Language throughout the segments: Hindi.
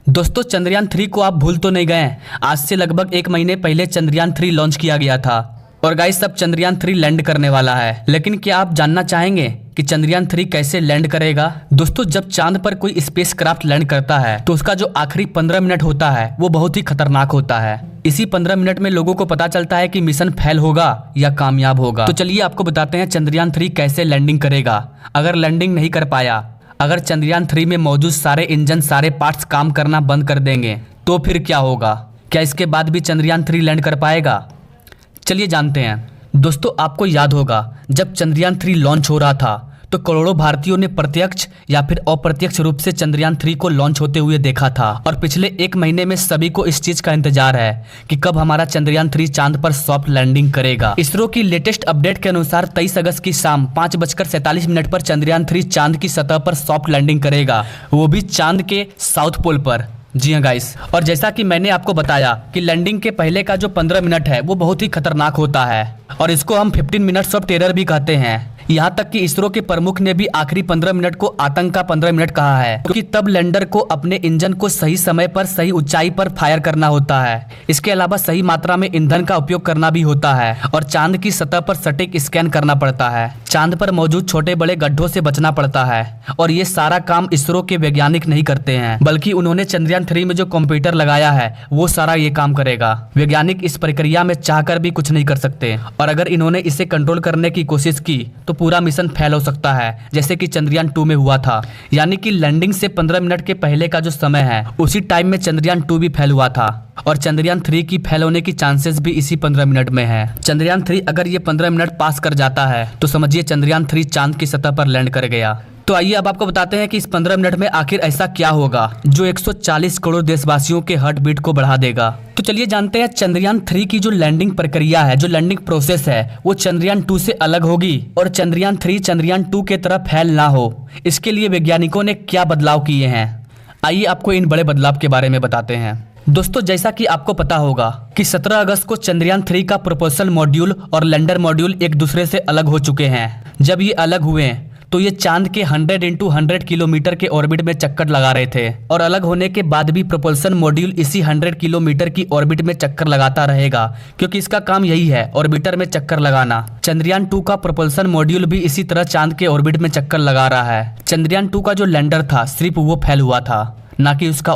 दोस्तों चंद्रयान 3 को आप भूल तो नहीं गए। आज से लगभग 1 महीने पहले चंद्रयान 3 लॉन्च किया गया था और गाइस अब चंद्रयान 3 लैंड करने वाला है। लेकिन क्या आप जानना चाहेंगे कि चंद्रयान 3 कैसे लैंड करेगा? दोस्तों जब चांद पर कोई स्पेस क्राफ्ट लैंड करता है तो उसका जो आखिरी 15 मिनट होता है वो बहुत ही खतरनाक होता है। इसी 15 मिनट में लोगों को पता चलता है कि मिशन फेल होगा या कामयाब होगा। तो चलिए आपको बताते हैं चंद्रयान 3 कैसे लैंडिंग करेगा। अगर लैंडिंग नहीं कर पाया, अगर चंद्रयान 3 में मौजूद सारे इंजन सारे पार्ट्स काम करना बंद कर देंगे तो फिर क्या होगा? क्या इसके बाद भी चंद्रयान 3 लैंड कर पाएगा? चलिए जानते हैं। दोस्तों आपको याद होगा जब चंद्रयान 3 लॉन्च हो रहा था तो करोड़ों भारतीयों ने प्रत्यक्ष या फिर अप्रत्यक्ष रूप से चंद्रयान 3 को लॉन्च होते हुए देखा था और पिछले 1 महीने में सभी को इस चीज का इंतजार है कि कब हमारा चंद्रयान 3 चांद पर सॉफ्ट लैंडिंग करेगा। इसरो की लेटेस्ट अपडेट के अनुसार 23 अगस्त की शाम 5:47 पर चंद्रयान 3 चांद की सतह पर सॉफ्ट लैंडिंग करेगा, वो भी चांद के साउथ पोल पर। जी हाँ गाइस, और जैसा कि मैंने आपको बताया कि लैंडिंग के पहले का जो 15 मिनट है वो बहुत ही खतरनाक होता है और इसको हम 15 मिनट्स ऑफ टेरर भी कहते हैं। यहाँ तक कि इसरो के प्रमुख ने भी आखिरी 15 मिनट को आतंक का 15 मिनट कहा है, क्योंकि तब लैंडर को अपने इंजन को सही समय पर सही ऊंचाई पर फायर करना होता है। इसके अलावा सही मात्रा में ईंधन का उपयोग करना भी होता है और चांद की सतह पर सटीक स्कैन करना पड़ता है। चांद पर मौजूद छोटे बड़े गड्ढों से बचना पड़ता है और ये सारा काम इसरो के वैज्ञानिक नहीं करते हैं, बल्कि उन्होंने चंद्रयान 3 में जो कंप्यूटर लगाया है वो सारा ये काम करेगा। वैज्ञानिक इस प्रक्रिया में चाहकर भी कुछ नहीं कर सकते और अगर इन्होंने इसे कंट्रोल करने की कोशिश की तो पूरा मिशन फेल हो सकता है, जैसे कि चंद्रयान 2 में हुआ था। यानी कि लैंडिंग से 15 मिनट के पहले का जो समय है उसी टाइम में चंद्रयान 2 भी फेल हुआ था और चंद्रयान 3 की फेल होने की चांसेस भी इसी 15 मिनट में है। चंद्रयान 3 अगर ये 15 मिनट पास कर जाता है तो समझिए चंद्रयान 3 चांद की सतह पर लैंड कर गया। तो आइए अब आपको बताते हैं कि इस 15 मिनट में आखिर ऐसा क्या होगा जो 140 करोड़ देशवासियों के हार्ट बीट को बढ़ा देगा। तो चलिए जानते हैं चंद्रयान 3 की जो लैंडिंग प्रक्रिया है, जो लैंडिंग प्रोसेस है, वो चंद्रयान 2 से अलग होगी और चंद्रयान 3 चंद्रयान 2 के तरह फेल ना हो, इसके लिए वैज्ञानिकों ने क्या बदलाव किए हैं। आइए आपको इन बड़े बदलाव के बारे में बताते हैं। दोस्तों जैसा कि आपको पता होगा कि 17 अगस्त को चंद्रयान 3 का प्रोपल्शन मॉड्यूल और लैंडर मॉड्यूल एक दूसरे से अलग हो चुके हैं। जब ये अलग हुए तो ये चांद के 100 × 100 किलोमीटर के ऑर्बिट में चक्कर लगा रहे थे और अलग होने के बाद भी प्रोपल्शन मॉड्यूल इसी 100 किलोमीटर की ऑर्बिट में चक्कर लगाता रहेगा, क्योंकि इसका काम यही है, ऑर्बिटर में चक्कर लगाना। चंद्रयान 2 का प्रोपल्शन मॉड्यूल भी इसी तरह चांद के ऑर्बिट में चक्कर लगा रहा है। चंद्रयान 2 का जो लैंडर था सिर्फ वो फेल हुआ था, ना कि उसका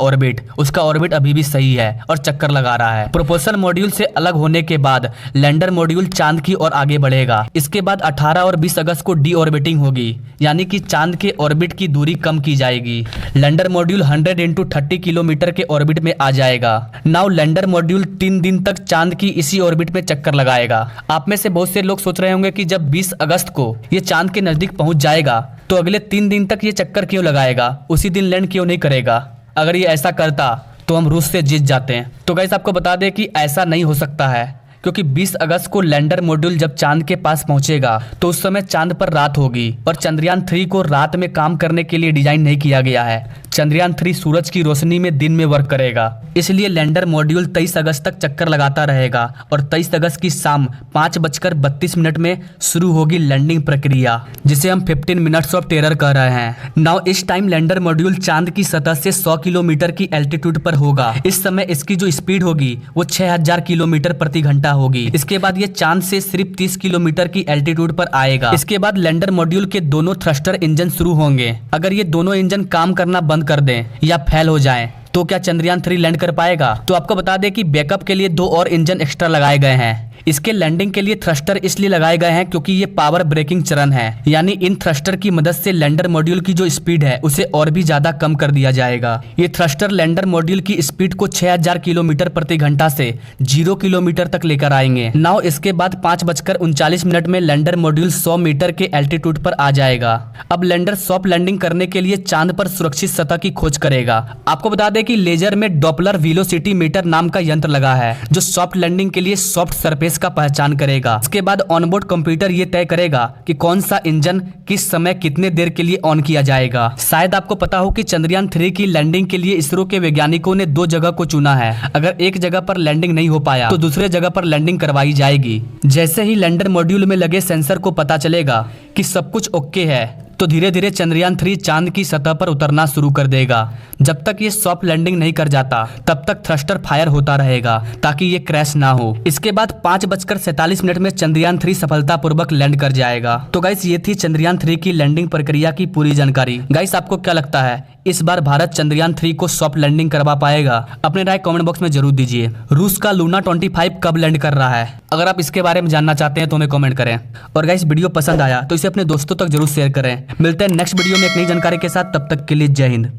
ऑर्बिट अभी भी सही है और चक्कर लगा रहा है। प्रोपल्शन मॉड्यूल से अलग होने के बाद लैंडर मॉड्यूल चांद की ओर आगे बढ़ेगा। इसके बाद 18 और 20 अगस्त को डी ऑर्बिटिंग होगी, यानी कि चांद के ऑर्बिट की दूरी कम की जाएगी। लैंडर मॉड्यूल 100 × 30 किलोमीटर के ऑर्बिट में आ जाएगा। नाउ लैंडर मॉड्यूल 3 दिन तक चांद की इसी ऑर्बिट में चक्कर लगाएगा। आप में से बहुत से लोग सोच रहे होंगे कि जब 20 अगस्त को ये चांद के नजदीक पहुंच जाएगा तो अगले 3 दिन तक ये चक्कर क्यों लगाएगा, उसी दिन लैंड क्यों नहीं करेगा? अगर ये ऐसा करता तो हम रूस से जीत जाते हैं। तो गाइस आपको बता दें कि ऐसा नहीं हो सकता है, क्योंकि 20 अगस्त को लैंडर मॉड्यूल जब चांद के पास पहुंचेगा तो उस समय चांद पर रात होगी और चंद्रयान 3 को रात में काम करने के लिए डिजाइन नहीं किया गया है। चंद्रयान 3 सूरज की रोशनी में दिन में वर्क करेगा, इसलिए लैंडर मॉड्यूल 23 अगस्त तक चक्कर लगाता रहेगा और 23 अगस्त की शाम 5:32 में शुरू होगी लैंडिंग प्रक्रिया, जिसे हम 15 मिनट्स ऑफ टेरर कह रहे हैं। नाउ इस टाइम लैंडर मॉड्यूल चांद की सतह से 100 किलोमीटर की एल्टीट्यूड पर होगा। इस समय इसकी जो स्पीड होगी वो 6000 किलोमीटर प्रति घंटा होगी। इसके बाद ये चांद से सिर्फ 30 किलोमीटर की एल्टीट्यूड पर आएगा। इसके बाद लैंडर मॉड्यूल के दोनों थ्रस्टर इंजन शुरू होंगे। अगर ये दोनों इंजन काम करना बंद कर दें या फेल हो जाएं तो क्या चंद्रयान 3 लैंड कर पाएगा? तो आपको बता दें कि बैकअप के लिए 2 और इंजन एक्स्ट्रा लगाए गए हैं। इसके लैंडिंग के लिए थ्रस्टर इसलिए लगाए गए हैं क्योंकि ये पावर ब्रेकिंग चरण है, यानी इन थ्रस्टर की मदद से लैंडर मॉड्यूल की जो स्पीड है उसे और भी ज्यादा कम कर दिया जाएगा। ये थ्रस्टर लैंडर मॉड्यूल की स्पीड को 6000 किलोमीटर प्रति घंटा से 0 किलोमीटर तक लेकर आएंगे। नाउ इसके बाद 5:39 में लैंडर मॉड्यूल 100 मीटर के एल्टीट्यूड पर आ जाएगा। अब लैंडर सॉफ्ट लैंडिंग करने के लिए चांद पर सुरक्षित सतह की खोज करेगा। आपको बता दें कि लेजर में डॉपलर वेलोसिटी मीटर नाम का यंत्र लगा है जो सॉफ्ट लैंडिंग के लिए सॉफ्ट सरफेस का पहचान करेगा। इसके बाद ऑनबोर्ड कंप्यूटर ये तय करेगा कि कौन सा इंजन किस समय कितने देर के लिए ऑन किया जाएगा। शायद आपको पता हो कि चंद्रयान 3 की लैंडिंग के लिए इसरो के वैज्ञानिकों ने 2 जगह को चुना है। अगर एक जगह पर लैंडिंग नहीं हो पाया तो दूसरे जगह पर लैंडिंग करवाई जाएगी। जैसे ही लैंडर मॉड्यूल में लगे सेंसर को पता चलेगा कि सब कुछ ओके है तो धीरे धीरे चंद्रयान 3 चांद की सतह पर उतरना शुरू कर देगा। जब तक ये सॉफ्ट लैंडिंग नहीं कर जाता तब तक थ्रस्टर फायर होता रहेगा ताकि ये क्रैश ना हो। इसके बाद 5:47 में चंद्रयान 3 सफलतापूर्वक लैंड कर जाएगा। तो गाइस ये थी चंद्रयान 3 की लैंडिंग प्रक्रिया की पूरी जानकारी। गाइस आपको क्या लगता है इस बार भारत चंद्रयान 3 को सॉफ्ट लैंडिंग करवा पाएगा? अपने राय कमेंट बॉक्स में जरूर दीजिए। रूस का लूना 25 कब लैंड कर रहा है? अगर आप इसके बारे में जानना चाहते हैं तो हमें कमेंट करें। और गाइस वीडियो पसंद आया तो इसे अपने दोस्तों तक जरूर शेयर करें। मिलते हैं नेक्स्ट वीडियो में एक नई जानकारी के साथ, तब तक के लिए जय हिंद।